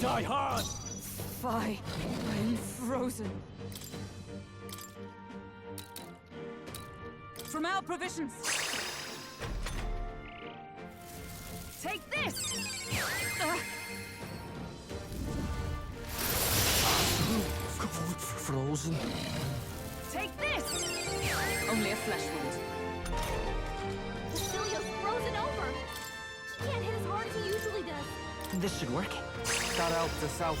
die hard! Fie, I'm frozen. From our provisions. Take this! Frozen. Take this! Only a flesh wound. Basilio's frozen over. He can't hit as hard as he usually does. This should work. That helped us out.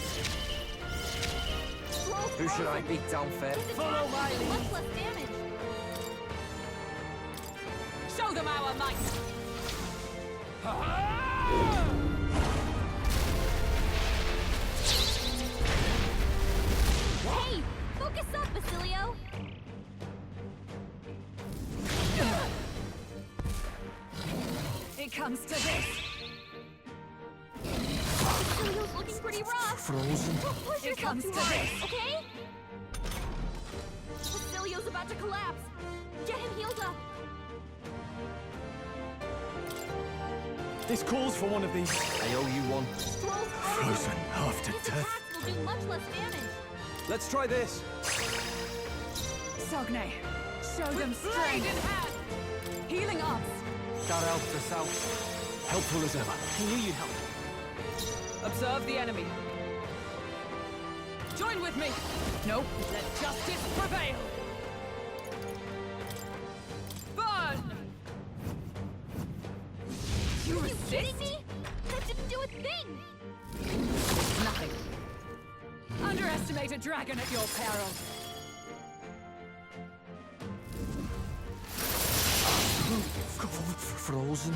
Who should I beat down first? Follow my lead. Much less damage. Show them our might! Hey! Focus up, Basilio! It comes to this! Basilio's looking pretty rough. Frozen. Don't push It yourself comes too to hard, this. okay? Basilio's about to collapse. Get him healed up. This calls for one of these. I owe you one. Scrolls Frozen after His death. attacks will do much less damage. Let's try this. Sogne, show them strength! In hand. Healing arms! That helped us out. Helpful as ever. I knew you'd help. Observe the enemy. Join with me! Nope. Let justice prevail! Burn! You Are you resist? kidding me? That didn't do a thing! Nothing. Underestimate a dragon at your peril. Frozen.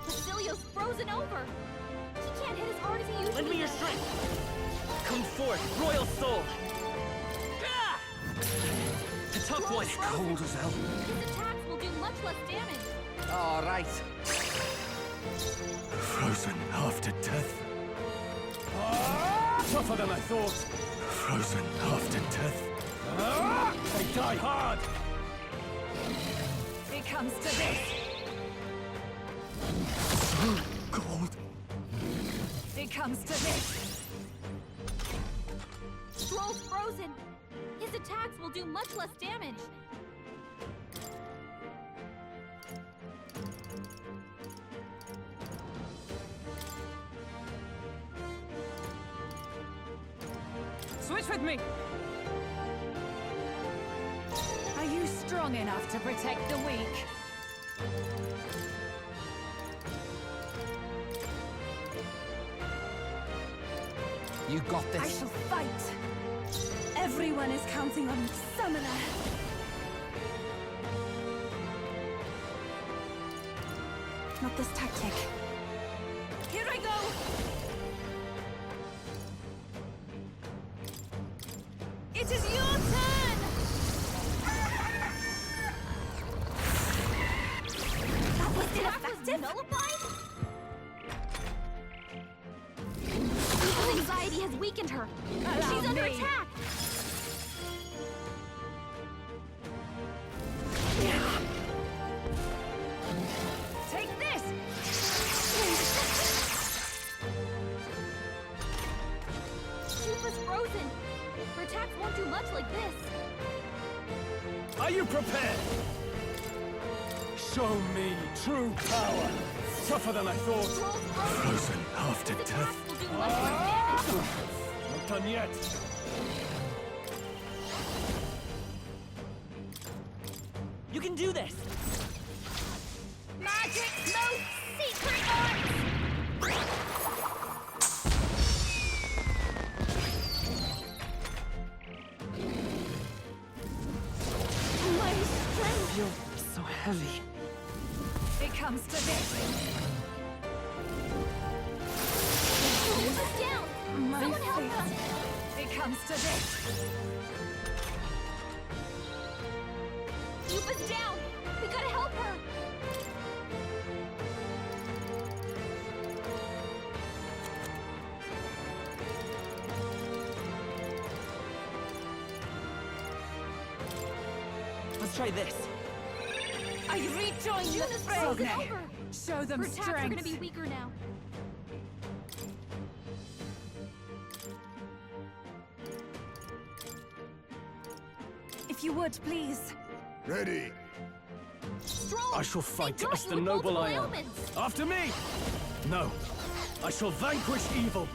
Basilio's frozen over. He can't hit as hard as he usually Lend me your does. strength. Come forth, royal soul. A tough one. Cold as hell. His attacks will do much less damage. All right. Frozen after death. Tougher than I thought. Frozen after death. They die hard. It comes to this. So cold. It comes to this. Troll's frozen. His attacks will do much less damage. Switch with me. Are you strong enough to protect the weak? You got this. I shall fight. Everyone is counting on Summoner. Not this tactic. Here I go! It is your turn! That was ineffective. Nullified? Evil's anxiety has weakened her. Allow She's under me. attack. Take this! Shupa's frozen. Her attacks won't do much like this. Are you prepared? Show me true power. Tougher than I thought. Troll's frozen. Frozen after His death. attacks will do much less damage. Not done yet. You can do this! Magic Smoke Secret Arts! My strength! You're so heavy. It comes to this. Hold us down! Someone help us! It comes to this. Yupa's down! We gotta help her! Let's try this. I rejoin the Yupa's frozen Sogne. over! Show them Her attacks are strength. gonna be weaker now. If you would, please. Ready. Stroll! I shall fight They got as you the with noble I multiple am. ailments. After me! No. I shall vanquish evil.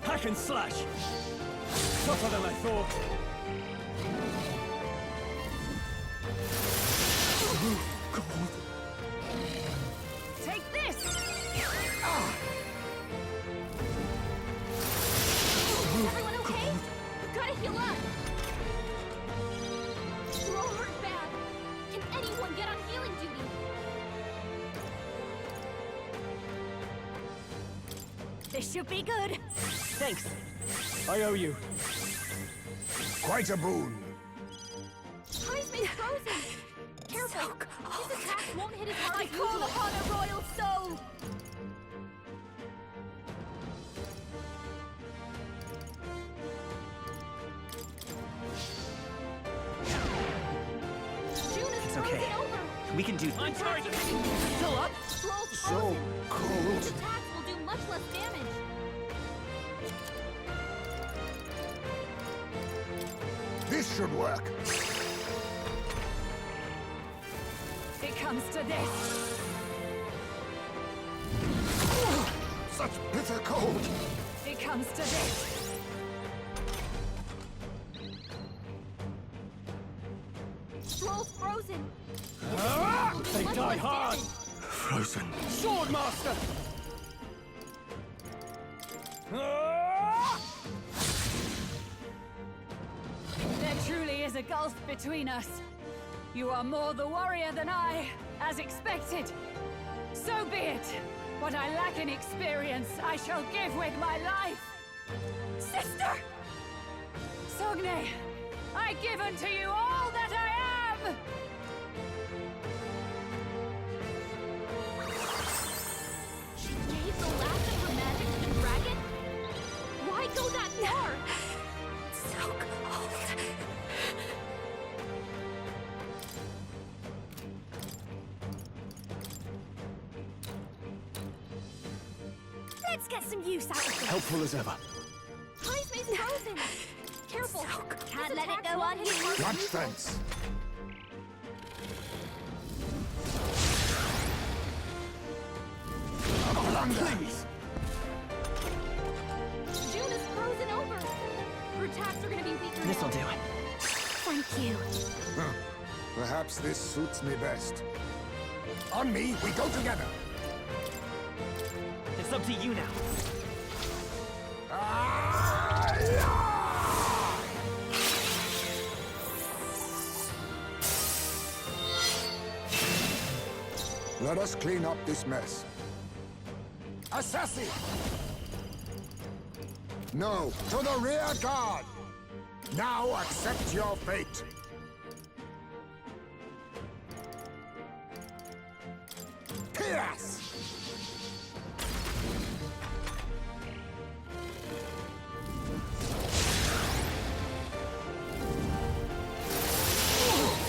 Hack and slash. Tougher than I thought. Cold. Take this! Everyone okay? Gotta heal up! You're all hurt bad. Can anyone get on healing duty? This should be good. Thanks. I owe you. Quite a boon. Heisman's frozen! Careful! His attacks won't hit as hard I as call usual. upon a royal soul. June is It's frozen okay. over! We can do. On target! Still up? Stroll's So frozen! cold. His attacks will do much less damage. This should work. It comes to this. Such bitter cold. It comes to this. Stroll's frozen! They Much die less hard. damage. Frozen. Swordmaster! There truly is a gulf between us. You are more the warrior than I, as expected. So be it. What I lack in experience, I shall give with my life. Sister! Sogne, I give unto you all that I am! She gave the last of her magic to the dragon? Why go that far? So cold. Let's get some use out of this. Helpful as ever. Heisman's frozen! Careful! Can't His let it attacks go won't on hit as you. hard as Much usual. thanks. Please! June is frozen over! Her attacks are gonna be weaker This'll now. do it. Thank you. Huh. Perhaps this suits me best. On me, we go together. It's up to you now. Let us clean up this mess. Assassin! No, to the rear guard! Now accept your fate. Pierce!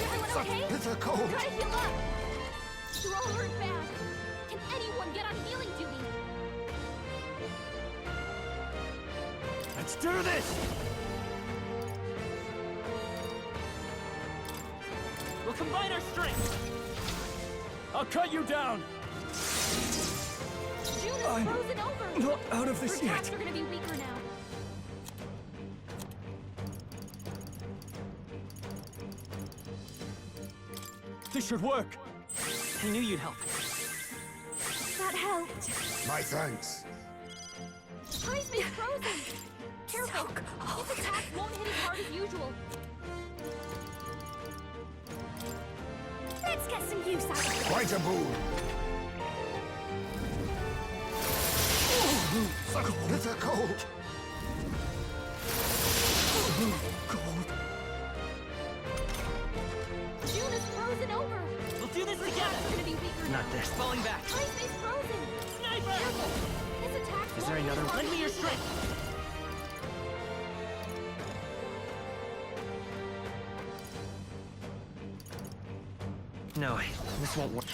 Everyone Such okay? bitter cold. Gotta heal up! You're all hurt bad. Can anyone get on healing duty? Let's do this! We'll combine our strength. I'll cut you down! June is I'm frozen over! Not out of Her this attacks yet. are gonna be weaker now. This should work. I knew you'd help. That helped. My thanks. Heisman's frozen! Careful! His attacks won't hit as hard as usual. Let's get some use out of this. Quite a boon. Such bitter cold. Cold. June is frozen over! We'll do this Her attacks together. are gonna be weaker now. Not this. Falling back. Heisman's frozen! Sniper! Careful! His attacks Is there won't hit another as hard one? Lend as me your usual. strength. No, this won't work.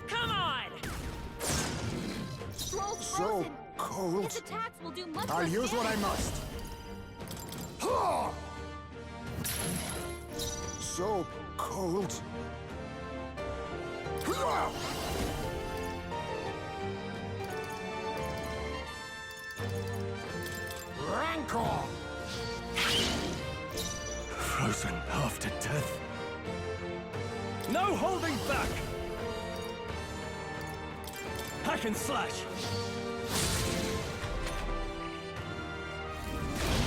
Come on! Stroll's So frozen! cold. His attacks will do much I'll less use what I damage. must. Ha! So cold. Ha! Rancor! Frozen after death. No holding back! Hack and slash!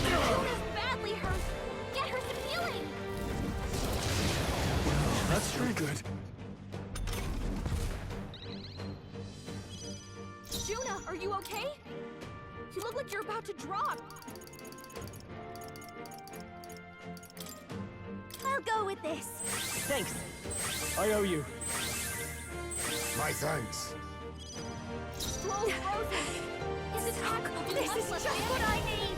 Juna's badly hurt. Get her some healing. That's true good. Juna, are you okay? You look like you're about to drop. I'll go with this. Thanks. I owe you. My thanks. Slow frozen. His attack will do This much is less just damage. what I need!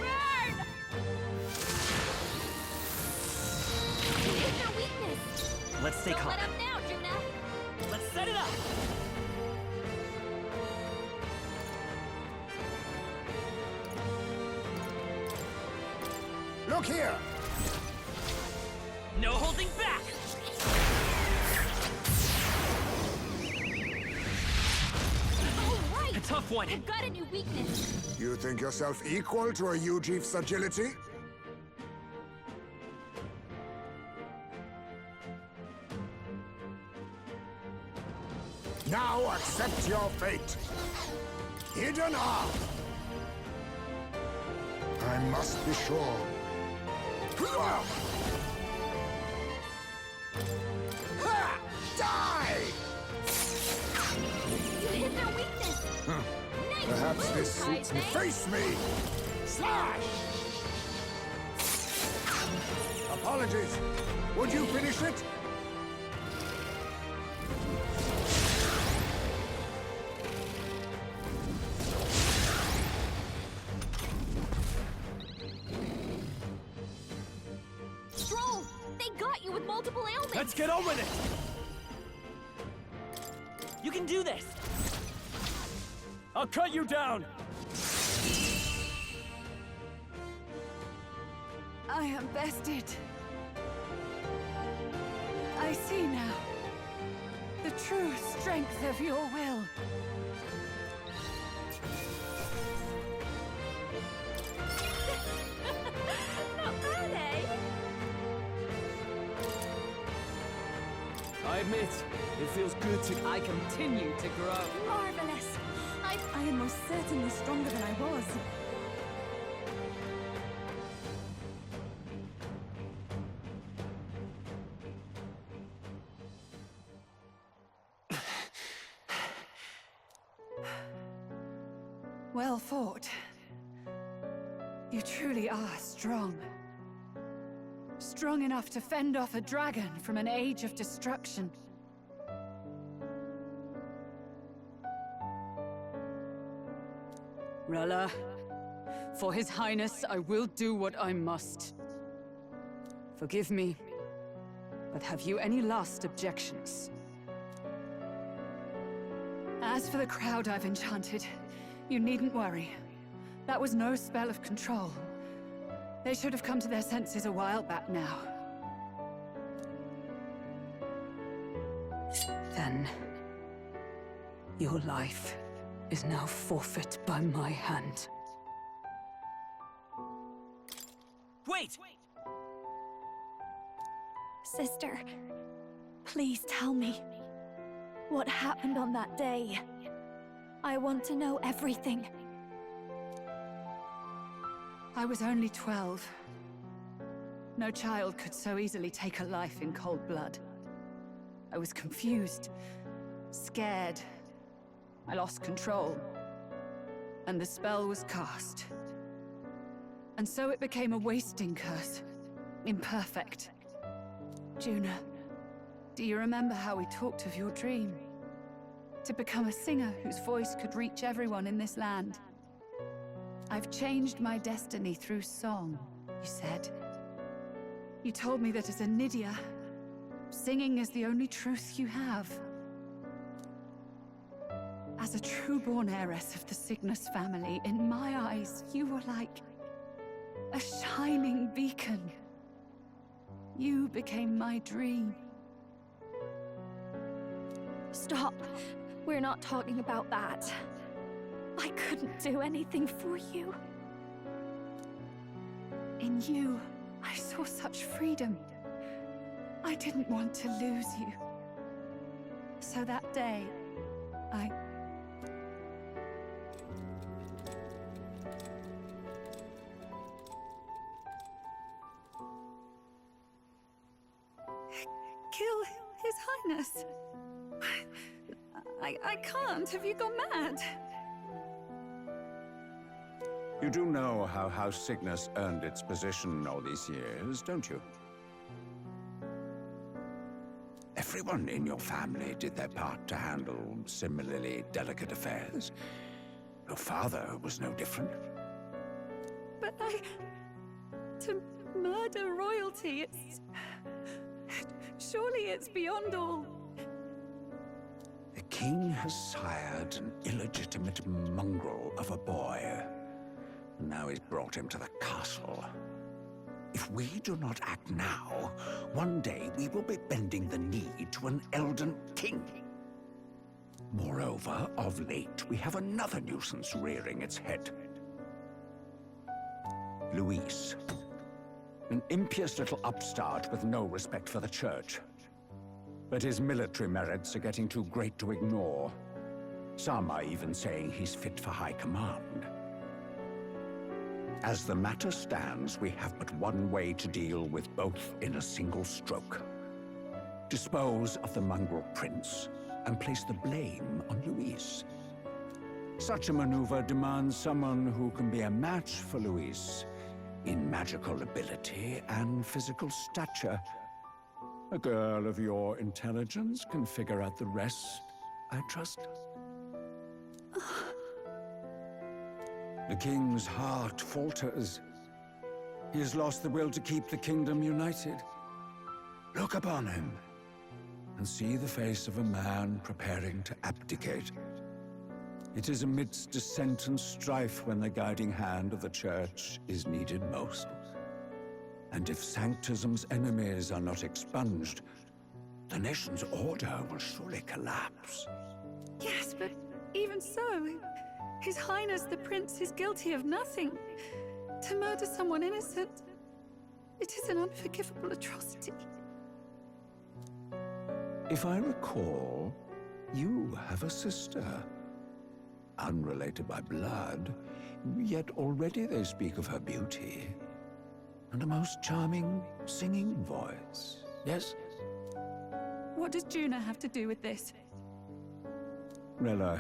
Burn! You hit their weakness. Let's stay Don't calm. let up now, Juna. Let's set it up. Look here! No holding back. All right. A tough one. You've got a new weakness. You think yourself equal to a Ujief's agility? Now accept your fate. Hidden arm. I must be sure. Ha! Die! You hit their weakness. Nice Perhaps move, this suits me. Kaisen. Face me! Slash! Apologies. Would you finish it? Stroll, they got you with multiple ailments. Let's get on with it! You can do this. I'll cut you down! I am bested. I see now the true strength of your will. Not bad, eh? I admit, it feels good to... I continue to grow. Marvelous. I am most certainly stronger than I was. Well fought. You truly are strong. Strong enough to fend off a dragon from an age of destruction. Rella, for His Highness, I will do what I must. Forgive me, but have you any last objections? As for the crowd I've enchanted, you needn't worry. That was no spell of control. They should have come to their senses a while back now. Then, your life is now forfeit by my hand. Wait! Sister, please tell me what happened on that day. I want to know everything. I was only 12. No child could so easily take a life in cold blood. I was confused, scared. I lost control. And the spell was cast. And so it became a wasting curse. Imperfect. Juna, do you remember how we talked of your dream? To become a singer whose voice could reach everyone in this land. I've changed my destiny through song, you said. You told me that as a Nydia, singing is the only truth you have. As a true-born heiress of the Cygnus family, in my eyes, you were like a shining beacon. You became my dream. Stop. We're not talking about that. I couldn't do anything for you. In you, I saw such freedom. I didn't want to lose you. So that day, kill His Highness. I can't. Have you gone mad? You do know how House Cygnus earned its position all these years, don't you? Everyone in your family did their part to handle similarly delicate affairs. Your father was no different. But to murder royalty, surely it's beyond all. The king has sired an illegitimate mongrel of a boy. Now he's brought him to the castle. If we do not act now, one day we will be bending the knee to an Elden king. Moreover, of late, we have another nuisance rearing its head. Luis. An impious little upstart with no respect for the church. But his military merits are getting too great to ignore. Some are even saying he's fit for high command. As the matter stands, we have but one way to deal with both in a single stroke. Dispose of the mongrel prince and place the blame on Luis. Such a maneuver demands someone who can be a match for Luis in magical ability and physical stature. A girl of your intelligence can figure out the rest, I trust. The king's heart falters. He has lost the will to keep the kingdom united. Look upon him, and see the face of a man preparing to abdicate. It is amidst dissent and strife when the guiding hand of the church is needed most. And if Sanctism's enemies are not expunged, the nation's order will surely collapse. Yes, but even so, His Highness the Prince is guilty of nothing. To murder someone innocent, it is an unforgivable atrocity. If I recall, you have a sister. Unrelated by blood, yet already they speak of her beauty. And a most charming singing voice, yes? What does Juna have to do with this? Rella,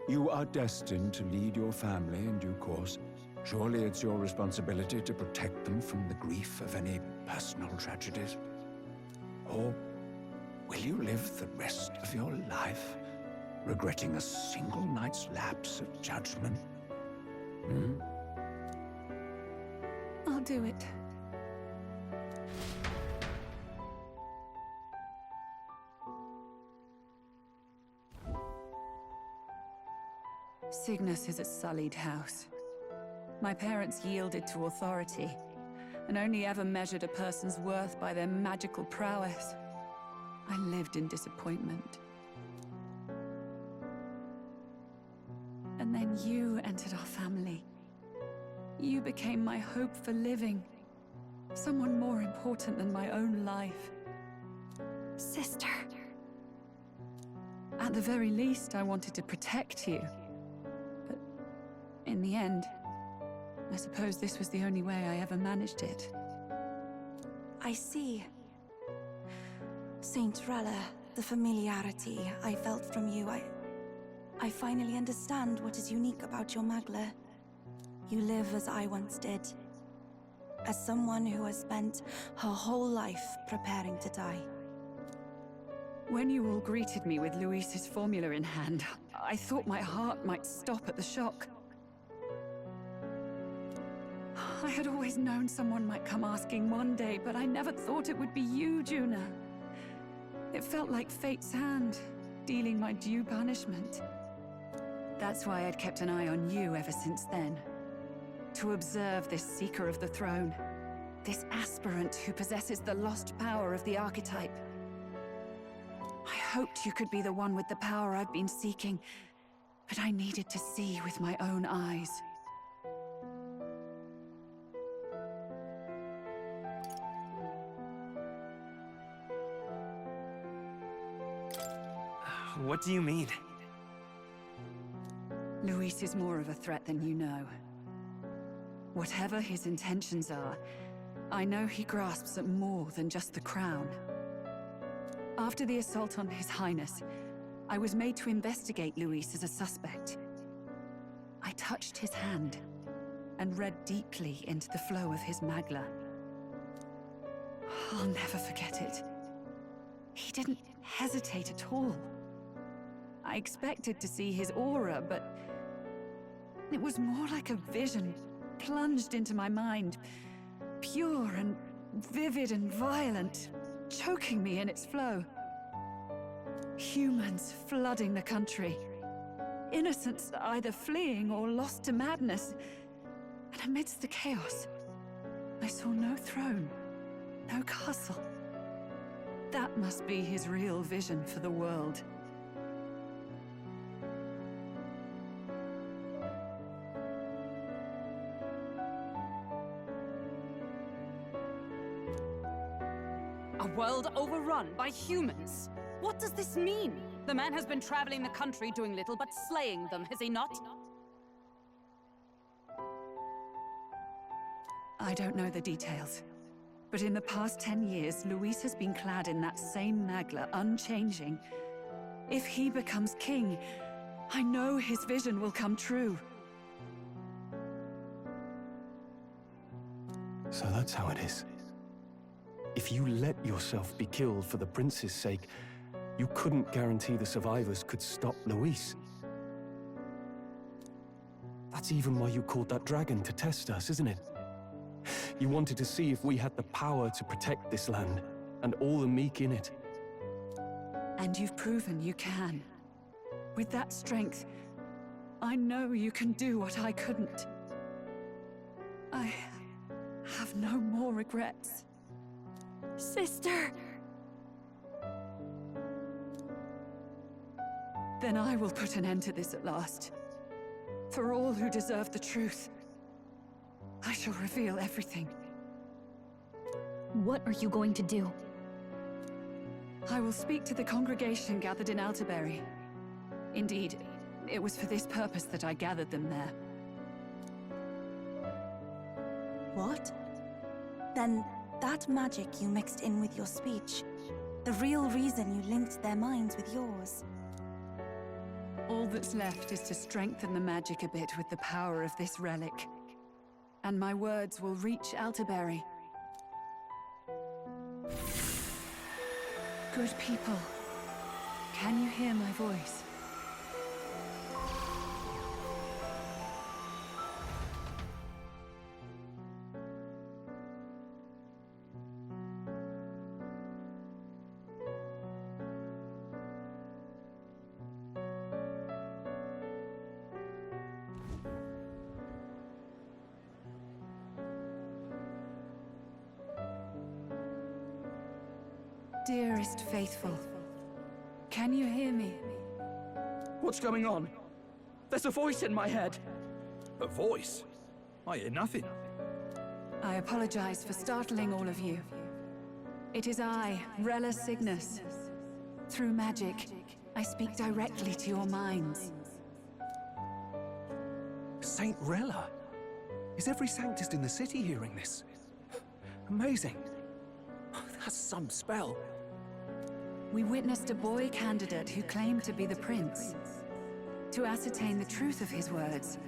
you are destined to lead your family in due course. Surely it's your responsibility to protect them from the grief of any personal tragedies. Or will you live the rest of your life regretting a single night's lapse of judgment? I'll do it. Cygnus is a sullied house. My parents yielded to authority, and only ever measured a person's worth by their magical prowess. I lived in disappointment. And then you entered our family. You became my hope for living. Someone more important than my own life. Sister. At the very least, I wanted to protect you. But in the end, I suppose this was the only way I ever managed it. I see. Saint Rella, the familiarity I felt from you, I finally understand what is unique about your Magla. You live as I once did. As someone who has spent her whole life preparing to die. When you all greeted me with Luis's formula in hand, I thought my heart might stop at the shock. I had always known someone might come asking one day, but I never thought it would be you, Juna. It felt like fate's hand, dealing my due punishment. That's why I'd kept an eye on you ever since then. To observe this seeker of the throne. This aspirant who possesses the lost power of the archetype. I hoped you could be the one with the power I've been seeking, but I needed to see with my own eyes. What do you mean? Luis is more of a threat than you know. Whatever his intentions are, I know he grasps at more than just the crown. After the assault on His Highness, I was made to investigate Luis as a suspect. I touched his hand and read deeply into the flow of his magla. I'll never forget it. He didn't hesitate at all. I expected to see his aura, but it was more like a vision plunged into my mind, pure and vivid and violent, choking me in its flow. Humans flooding the country. Innocents either fleeing or lost to madness. And amidst the chaos, I saw no throne, no castle. That must be his real vision for the world. A world overrun by humans? What does this mean? The man has been traveling the country doing little but slaying them, has he not? I don't know the details. But in the past 10 years, Luis has been clad in that same magla, unchanging. If he becomes king, I know his vision will come true. So that's how it is. If you let yourself be killed for the prince's sake, you couldn't guarantee the survivors could stop Luis. That's even why you called that dragon to test us, isn't it? You wanted to see if we had the power to protect this land, and all the meek in it. And you've proven you can. With that strength, I know you can do what I couldn't. I have no more regrets. Sister! Then I will put an end to this at last. For all who deserve the truth, I shall reveal everything. What are you going to do? I will speak to the congregation gathered in Altaberry. Indeed, it was for this purpose that I gathered them there. What? Then that magic you mixed in with your speech, the real reason you linked their minds with yours. All that's left is to strengthen the magic a bit with the power of this relic. And my words will reach Altaberry. Good people, can you hear my voice? Dearest faithful, can you hear me? What's going on? There's a voice in my head. A voice? I hear nothing. I apologize for startling all of you. It is I, Rella Cygnus. Through magic, I speak directly to your minds. Saint Rella? Is every Sanctist in the city hearing this? Amazing. That's some spell. We witnessed a boy candidate who claimed to be the prince. To ascertain the truth of his words,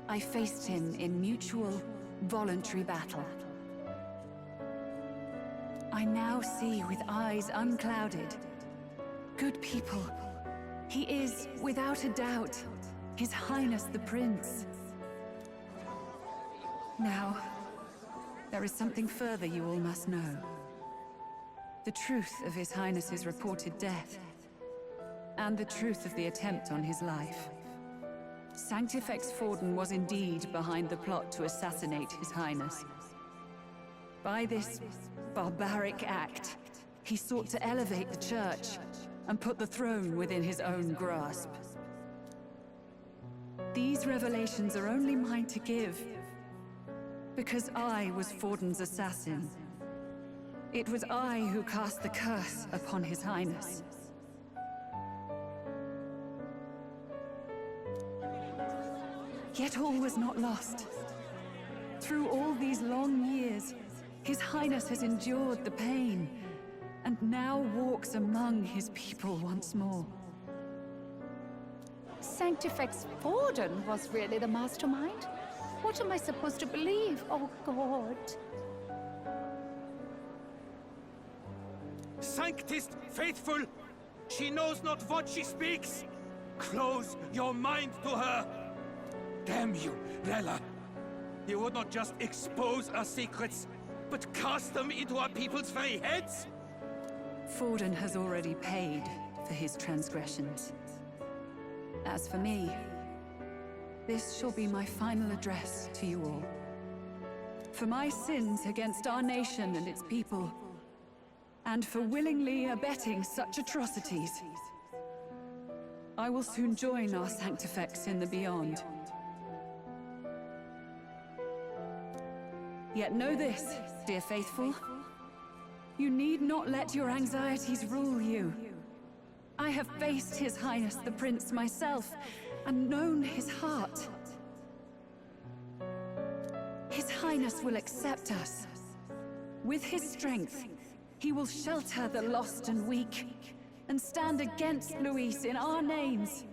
I faced him in mutual, voluntary battle. I now see with eyes unclouded. Good people, he is, without a doubt, His Highness the Prince. Now, there is something further you all must know. The truth of His Highness's reported death, and the truth of the attempt on his life. Sanctifex Forden was indeed behind the plot to assassinate His Highness. By this barbaric act, he sought to elevate the Church and put the throne within his own grasp. These revelations are only mine to give, because I was Forden's assassin. It was I who cast the curse upon His Highness. Yet all was not lost. Through all these long years, His Highness has endured the pain, and now walks among his people once more. Sanctifex Forden was really the mastermind? What am I supposed to believe? Oh, God. Sanctist faithful! She knows not what she speaks! Close your mind to her! Damn you, Rella! You would not just expose our secrets, but cast them into our people's very heads? Forden has already paid for his transgressions. As for me, this shall be my final address to you all. For my sins against our nation and its people, and for willingly abetting such atrocities, I will soon join our Sanctifex in the Beyond. Yet know this, dear faithful. You need not let your anxieties rule you. I have faced His Highness the Prince myself, and known his heart. His Highness will accept us. With his strength, he will shelter the lost and weak, and stand against Luis in our names.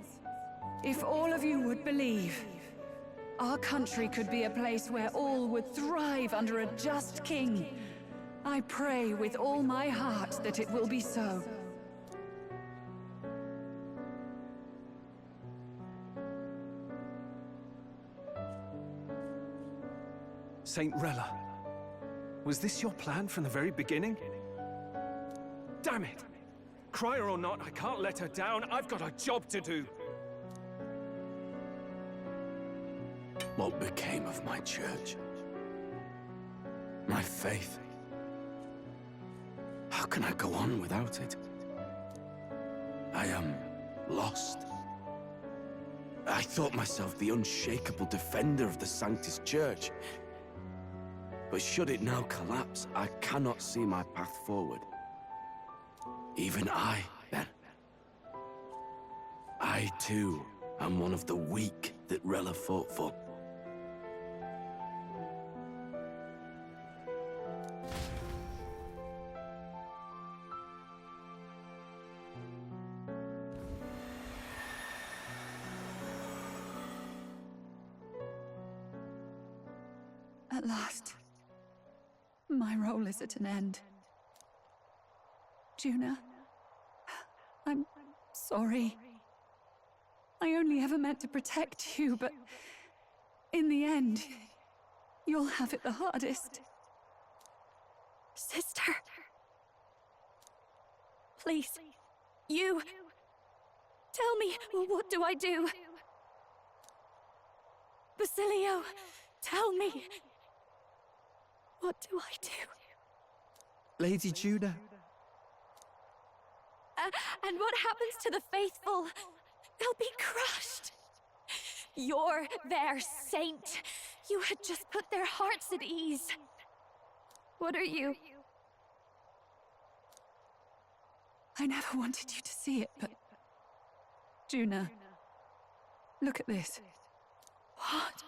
If all of you would believe, our country could be a place where all would thrive under a just king. I pray with all my heart that it will be so. Saint Rella, was this your plan from the very beginning? Damn it! Crier or not, I can't let her down. I've got a job to do. What became of my church? My faith? How can I go on without it? I am lost. I thought myself the unshakable defender of the Sanctus Church. But should it now collapse, I cannot see my path forward. Even I, then. I, too, am one of the weak that Rella fought for. At last, my role is at an end. Juna, I'm sorry. I only ever meant to protect you, but in the end, you'll have it the hardest. Sister. Please. You. Tell me, what do I do? Basilio, tell me. What do I do? Lady Juna. And what happens to the faithful? They'll be crushed. You're their saint. You had just put their hearts at ease. What are you? I never wanted you to see it, but... Juna, look at this. What?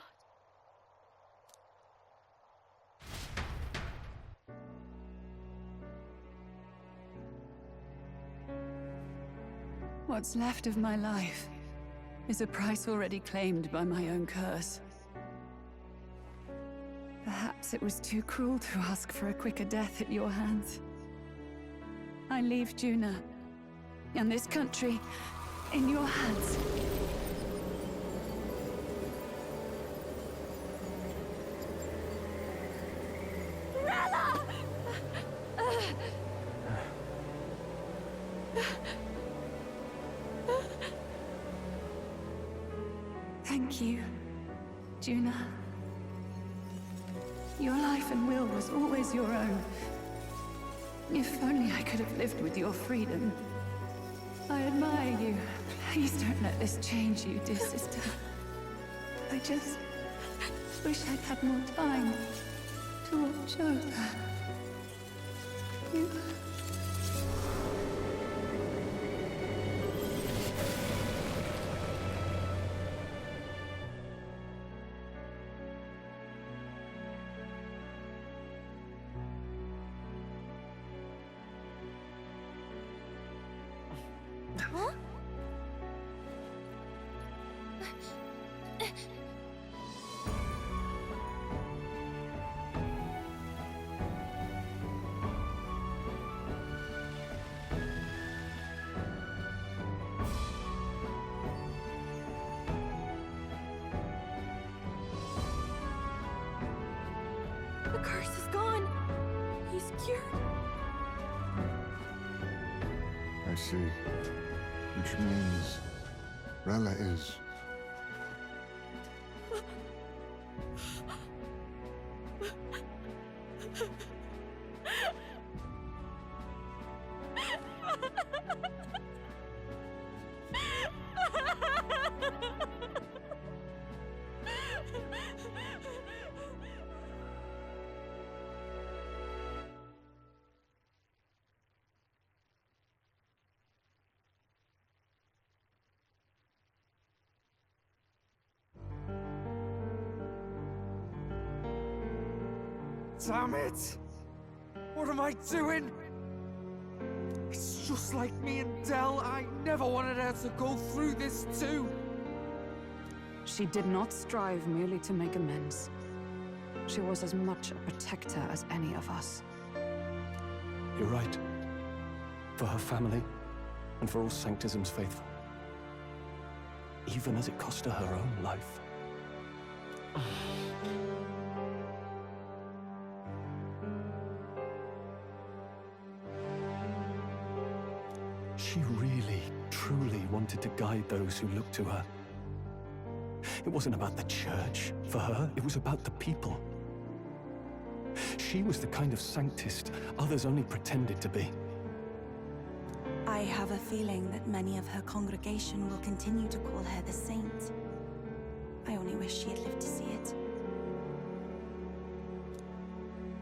What's left of my life is a price already claimed by my own curse. Perhaps it was too cruel to ask for a quicker death at your hands. I leave Juna and this country in your hands. Rella! Thank you, Juna. Your life and will was always your own. If only I could have lived with your freedom. I admire you. Please don't let this change you, dear sister. I just wish I'd had more time to watch over you. Huh? The curse is gone. He's cured. I see. Which means Rella is... Damn it! What am I doing? It's just like me and Del. I never wanted her to go through this too. She did not strive merely to make amends. She was as much a protector as any of us. You're right. For her family, and for all Sanctism's faithful. Even as it cost her her own life. She really, truly wanted to guide those who looked to her. It wasn't about the church, for her, it was about the people. She was the kind of Sanctist others only pretended to be. I have a feeling that many of her congregation will continue to call her the Saint. I only wish she had lived to see it.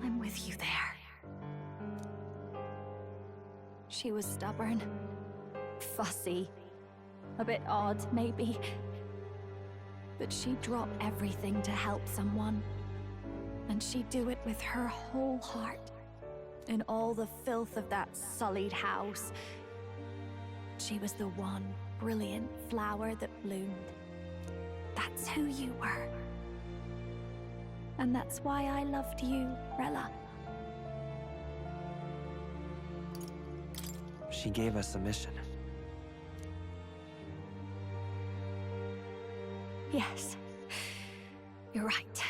I'm with you there. She was stubborn, fussy, a bit odd, maybe. But she'd drop everything to help someone. And she'd do it with her whole heart. In all the filth of that sullied house, she was the one brilliant flower that bloomed. That's who you were. And that's why I loved you, Rella. She gave us a mission. Yes. You're right.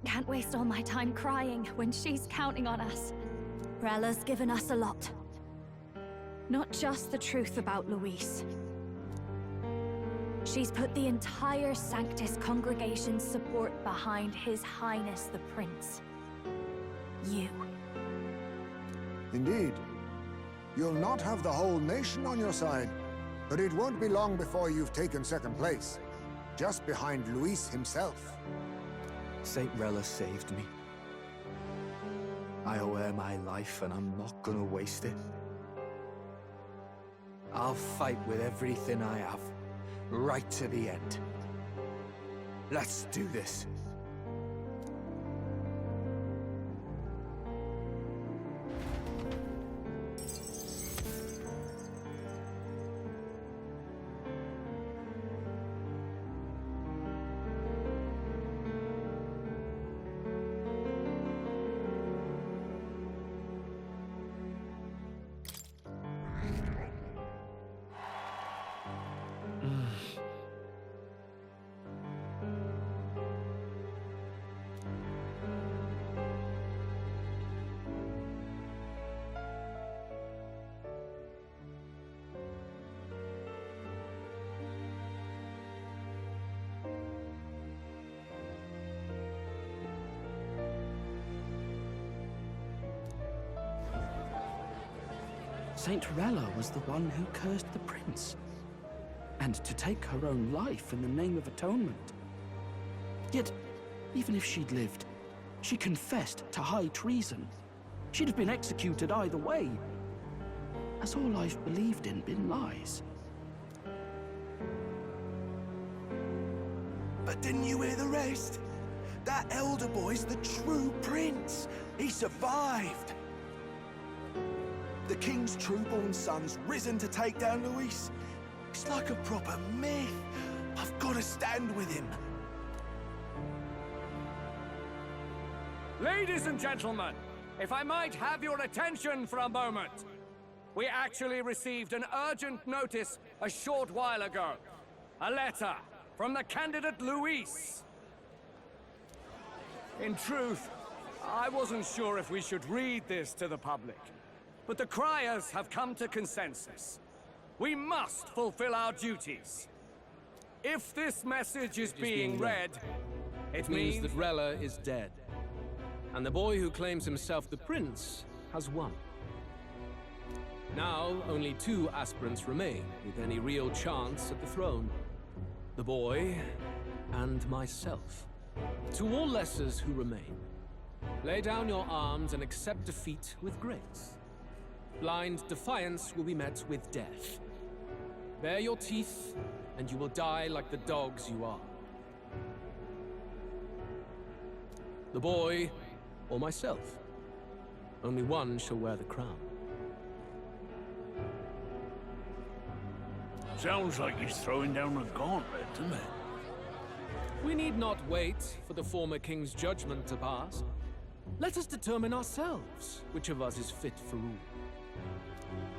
Can't waste all my time crying when she's counting on us. Rella's given us a lot. Not just the truth about Luis. She's put the entire Sanctus congregation's support behind His Highness the Prince. You. Indeed. You'll not have the whole nation on your side, but it won't be long before you've taken second place. Just behind Luis himself. Saint Rella saved me. I owe her my life, and I'm not gonna waste it. I'll fight with everything I have, right to the end. Let's do this. Saint Rella was the one who cursed the prince. And to take her own life in the name of atonement. Yet, even if she'd lived, she confessed to high treason. She'd have been executed either way. Has all I've believed in been lies? But didn't you hear the rest? That elder boy's the true prince. He survived. The king's true-born son's risen to take down Luis. It's like a proper myth. I've got to stand with him. Ladies and gentlemen, if I might have your attention for a moment. We actually received an urgent notice a short while ago. A letter from the candidate Luis. In truth, I wasn't sure if we should read this to the public, but the criers have come to consensus. We must fulfill our duties. If this message is being read, it means that Rella is dead. And the boy who claims himself the prince has won. Now, only 2 aspirants remain with any real chance at the throne. The boy and myself. To all lessers who remain, lay down your arms and accept defeat with grace. Blind defiance will be met with death. Bare your teeth, and you will die like the dogs you are. The boy or myself. Only one shall wear the crown. Sounds like he's throwing down a gauntlet, doesn't it? We need not wait for the former king's judgment to pass. Let us determine ourselves which of us is fit for rule.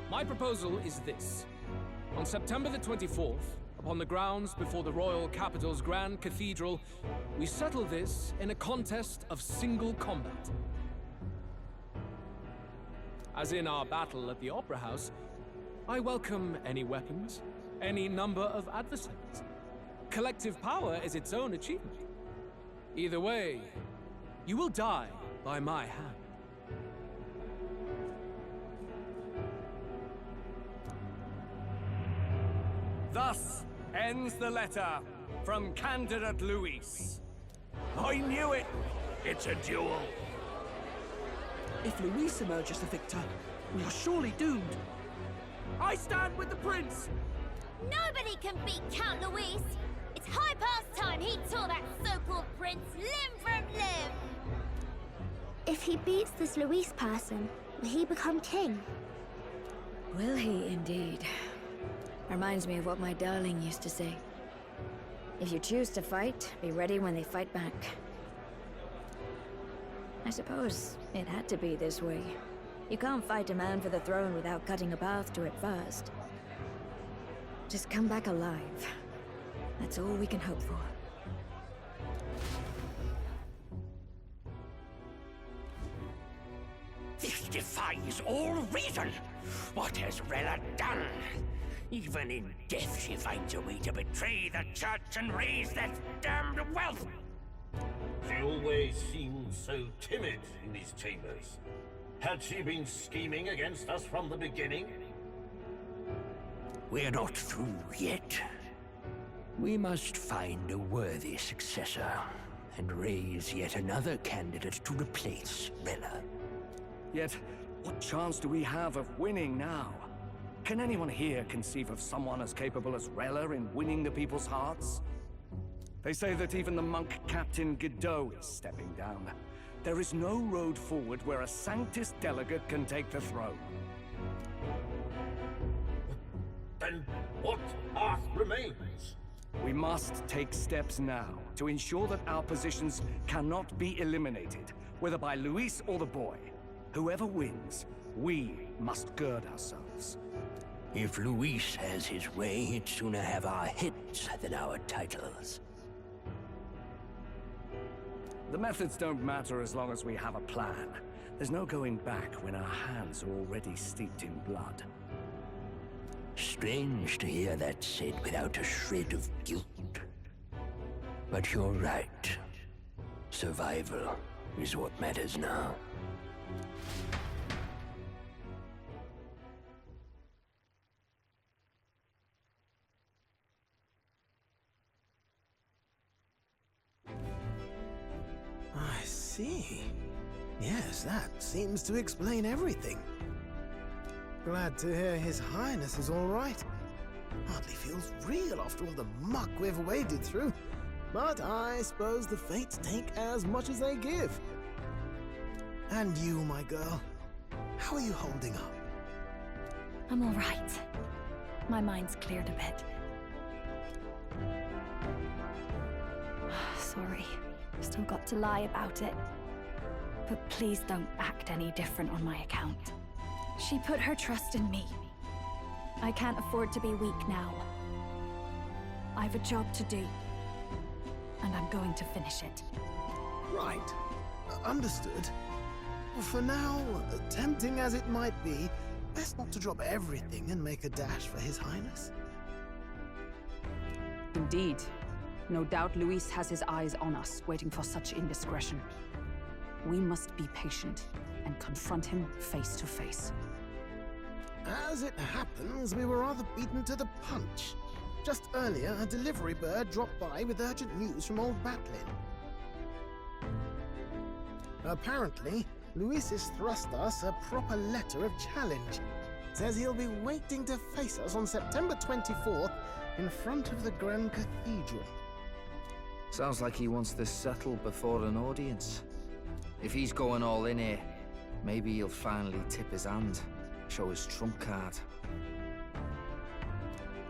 My proposal is this. On September the 24th, upon the grounds before the royal capital's grand cathedral, we settle this in a contest of single combat. As in our battle at the Opera House, I welcome any weapons, any number of adversaries. Collective power is its own achievement. Either way, you will die by my hand. Thus ends the letter from candidate Luis. I knew it! It's a duel. If Luis emerges the victor, we are surely doomed. I stand with the prince! Nobody can beat Count Luis! It's high past time he tore that so-called prince limb from limb! If he beats this Luis person, will he become king? Will he indeed? Reminds me of what my darling used to say. If you choose to fight, be ready when they fight back. I suppose it had to be this way. You can't fight a man for the throne without cutting a path to it first. Just come back alive. That's all we can hope for. This defies all reason! What has Rella done? Even in death she finds a way to betray the church and raise that damned wealth! She always seemed so timid in these chambers. Had she been scheming against us from the beginning? We're not through yet. We must find a worthy successor, and raise yet another candidate to replace Rella. Yet, what chance do we have of winning now? Can anyone here conceive of someone as capable as Rella in winning the people's hearts? They say that even the monk Captain Godot is stepping down. There is no road forward where a Sanctus delegate can take the throne. Then what path remains? We must take steps now to ensure that our positions cannot be eliminated, whether by Luis or the boy. Whoever wins, we must gird ourselves. If Luis has his way, he'd sooner have our heads than our titles. The methods don't matter as long as we have a plan. There's no going back when our hands are already steeped in blood. Strange to hear that said without a shred of guilt. But you're right. Survival is what matters now. see. Yes, that seems to explain everything. Glad to hear His Highness is all right. Hardly feels real after all the muck we've waded through. But I suppose the fates take as much as they give. And you, my girl, how are you holding up? I'm all right. My mind's cleared a bit. Sorry. Still got to lie about it. But please don't act any different on my account. She put her trust in me. I can't afford to be weak now. I've a job to do. And I'm going to finish it. Right. Understood. For now, tempting as it might be, best not to drop everything and make a dash for His Highness. Indeed. No doubt Luis has his eyes on us, waiting for such indiscretion. We must be patient and confront him face to face. As it happens, we were rather beaten to the punch. Just earlier, a delivery bird dropped by with urgent news from old Batlin. Apparently, Luis has thrust us a proper letter of challenge. Says he'll be waiting to face us on September 24th in front of the Grand Cathedral. Sounds like he wants this settled before an audience. If he's going all in here, maybe he'll finally tip his hand, show his trump card.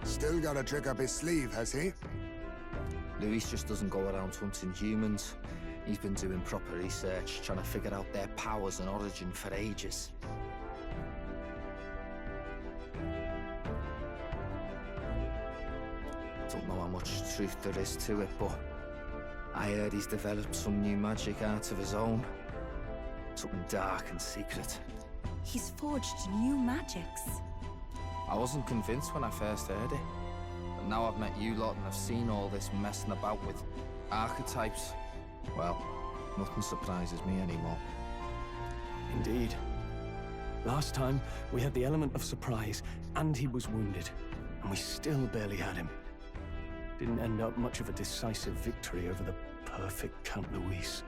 Still got a trick up his sleeve, has he? Luis just doesn't go around hunting humans. He's been doing proper research, trying to figure out their powers and origin for ages. Don't know how much truth there is to it, but I heard he's developed some new magic art of his own. Something dark and secret. He's forged new magics. I wasn't convinced when I first heard it. But now I've met you lot and I've seen all this messing about with archetypes. Well, nothing surprises me anymore. Indeed. Last time, we had the element of surprise, and he was wounded. And we still barely had him. Didn't end up much of a decisive victory over the perfect Count Luis.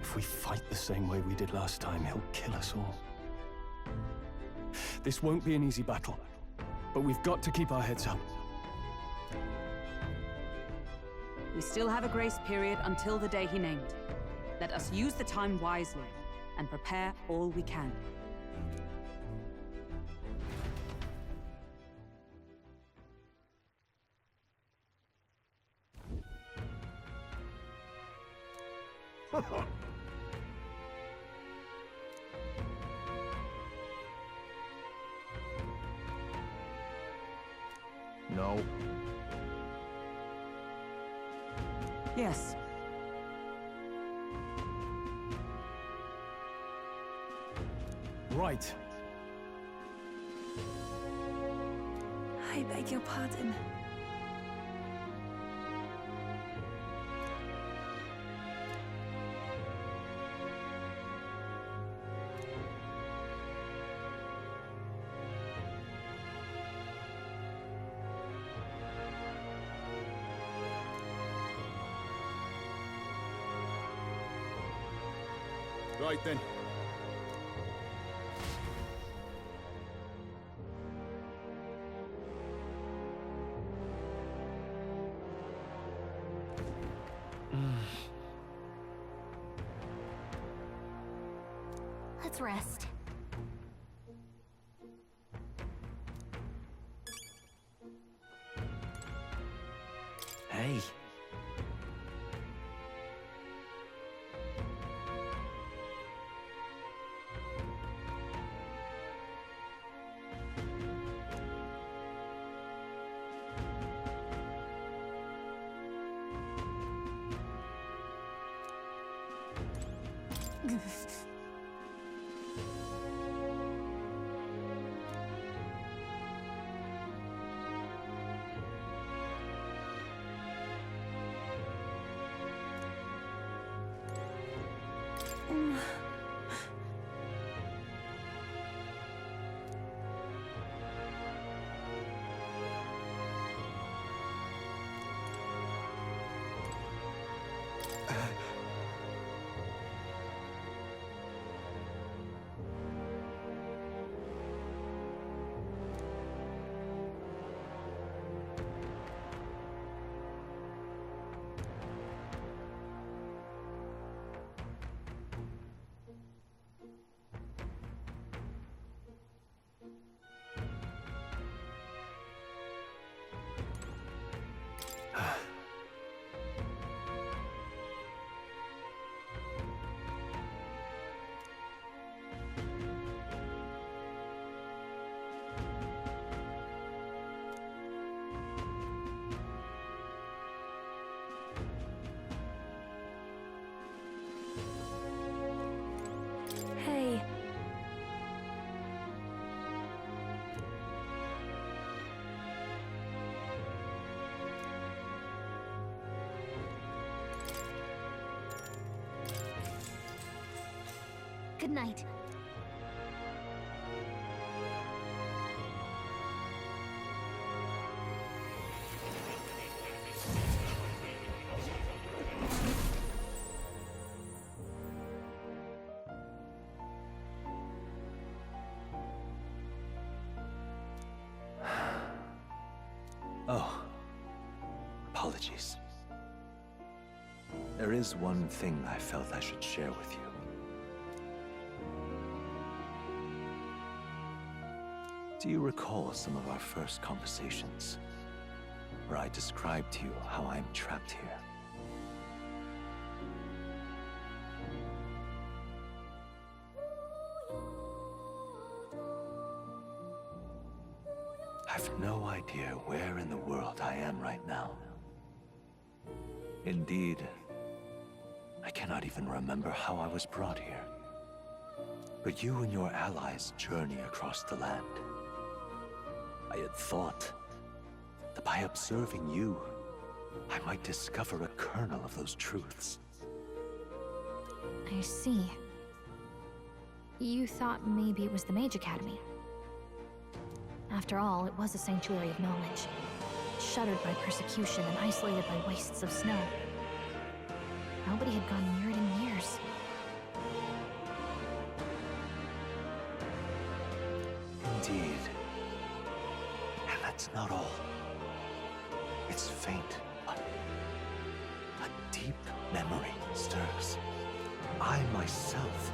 If we fight the same way we did last time, he'll kill us all. This won't be an easy battle, but we've got to keep our heads up. We still have a grace period until the day he named. Let us use the time wisely and prepare all we can. No. Yes. Right. I beg your pardon. Right then. Let's rest. Hey. Good night. Oh, apologies. There is one thing I felt I should share with you. Do you recall some of our first conversations, where I described to you how I am trapped here? I've no idea where in the world I am right now. Indeed, I cannot even remember how I was brought here. But you and your allies journey across the land. I had thought that by observing you, I might discover a kernel of those truths. I see. You thought maybe it was the Mage Academy. After all, it was a sanctuary of knowledge, shuttered by persecution and isolated by wastes of snow. Nobody had gone near it in years. Indeed. And that's not all. It's faint, but a deep memory stirs. I myself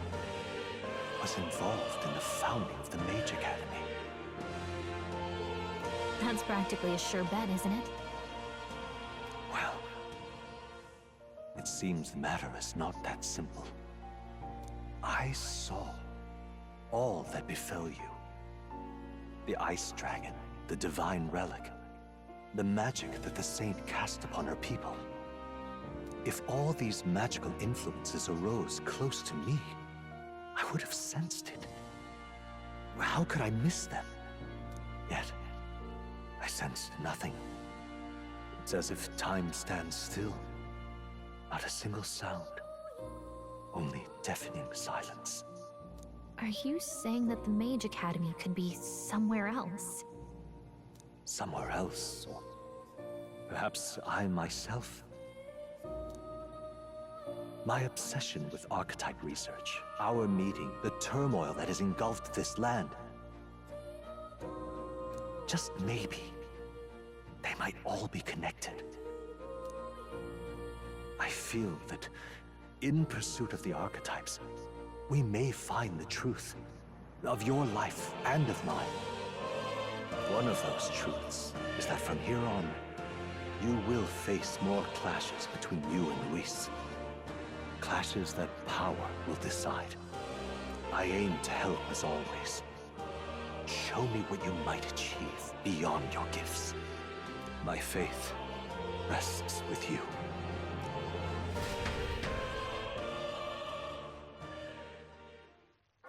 was involved in the founding of the Mage Academy. That's practically a sure bet, isn't it? Well, it seems the matter is not that simple. I saw all that befell you. The Ice Dragon, the Divine Relic, the magic that the Saint cast upon her people. If all these magical influences arose close to me, I would have sensed it. How could I miss them? Yet, I sensed nothing. It's as if time stands still. Not a single sound. Only deafening silence. Are you saying that the Mage Academy could be somewhere else? Somewhere else, or perhaps I myself? My obsession with archetype research, our meeting, the turmoil that has engulfed this land. Just maybe, they might all be connected. I feel that, in pursuit of the archetypes, we may find the truth of your life and of mine. One of those truths is that from here on, you will face more clashes between you and Luis. Clashes that power will decide. I aim to help as always. Show me what you might achieve beyond your gifts. My faith rests with you.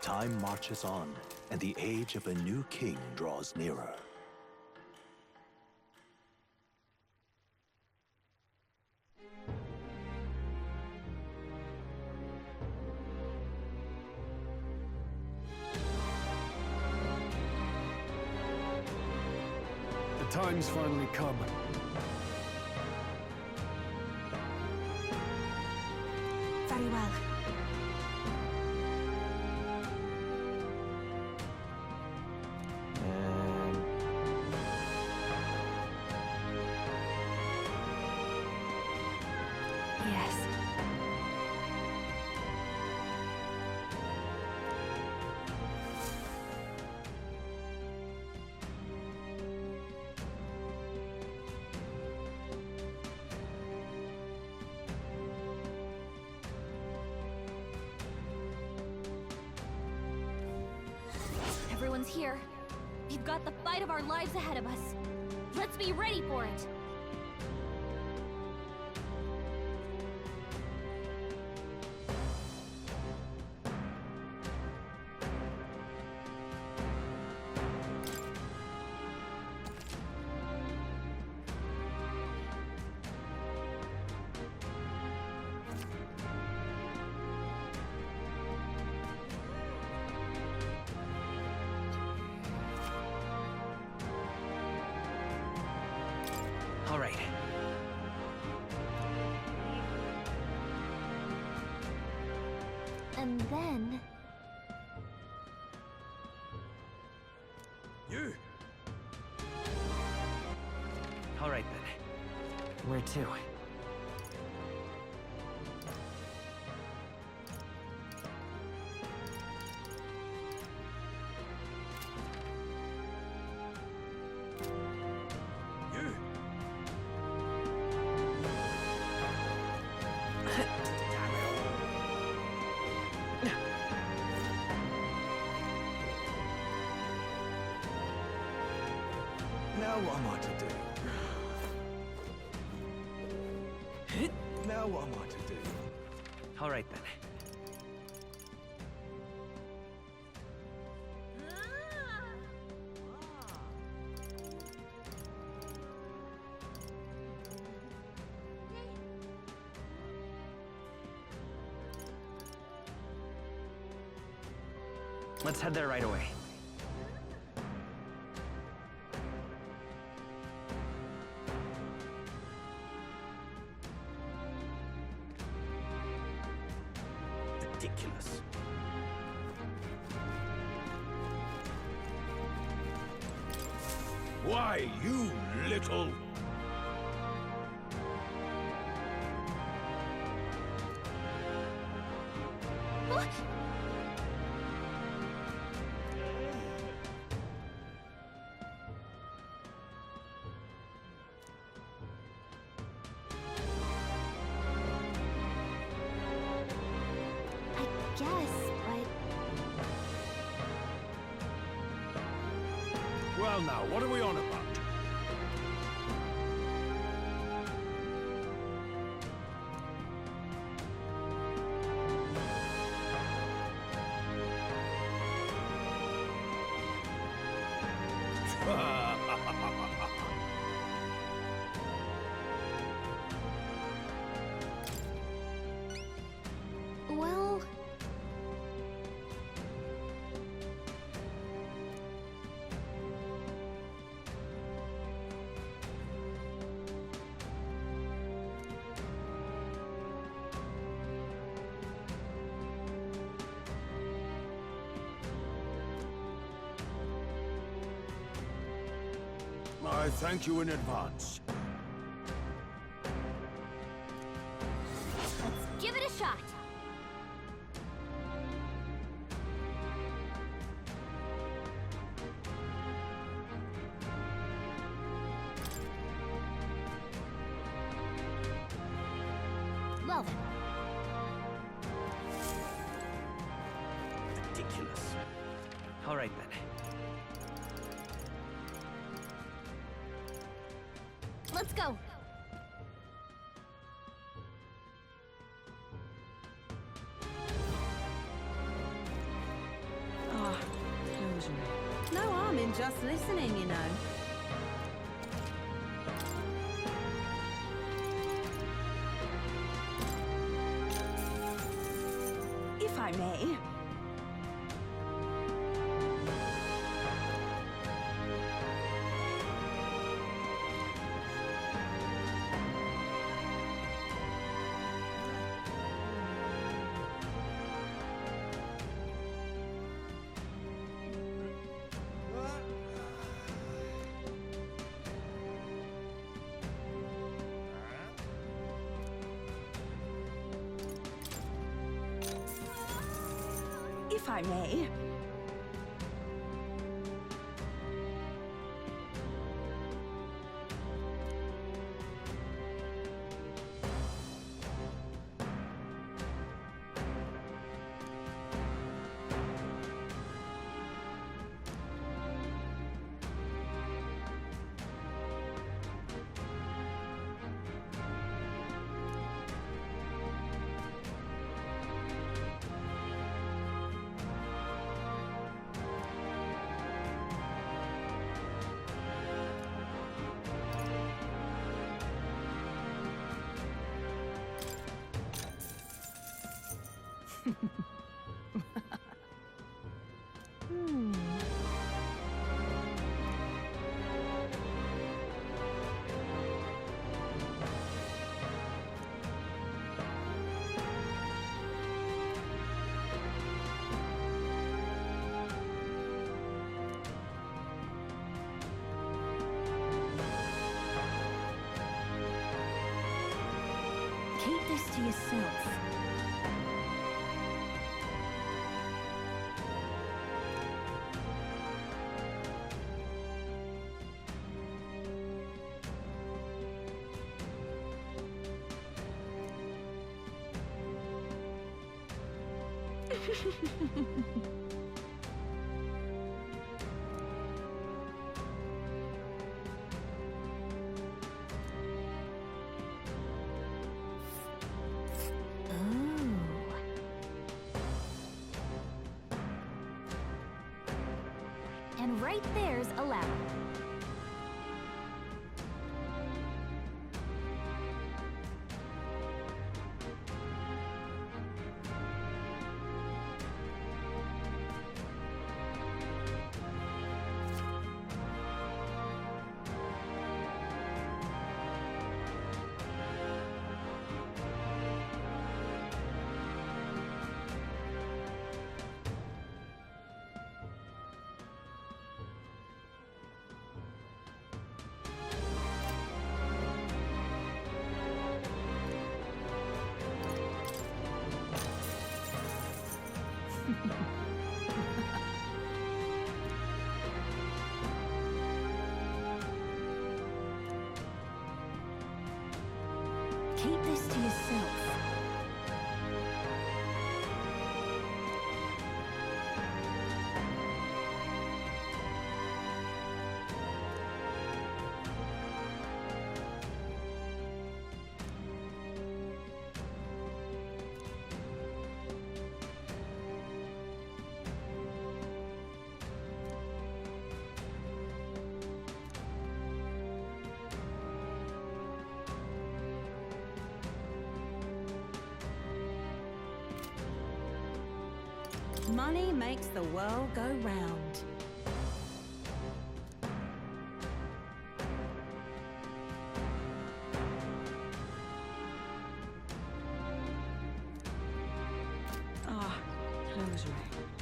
Time marches on, and the age of a new king draws nearer. The time's finally come. Very well. Yes. Everyone's here. We've got the fight of our lives ahead of us. Let's be ready for it. And then... You! All right, then. Where to? Now what am I to do? Now what am I to do? All right, then. Let's head there right away. Ridiculous. Why, you little... Guess, but... Well now, what are we on about? Well... I thank you in advance. Let's give it a shot. Well then. Ridiculous. All right, then. Let's go. Ah, closure. No harm in just listening, you know. If I may. If I may. to yourself. And right there's a ladder. Keep this to yourself. Money makes the world go round. Ah, close rank.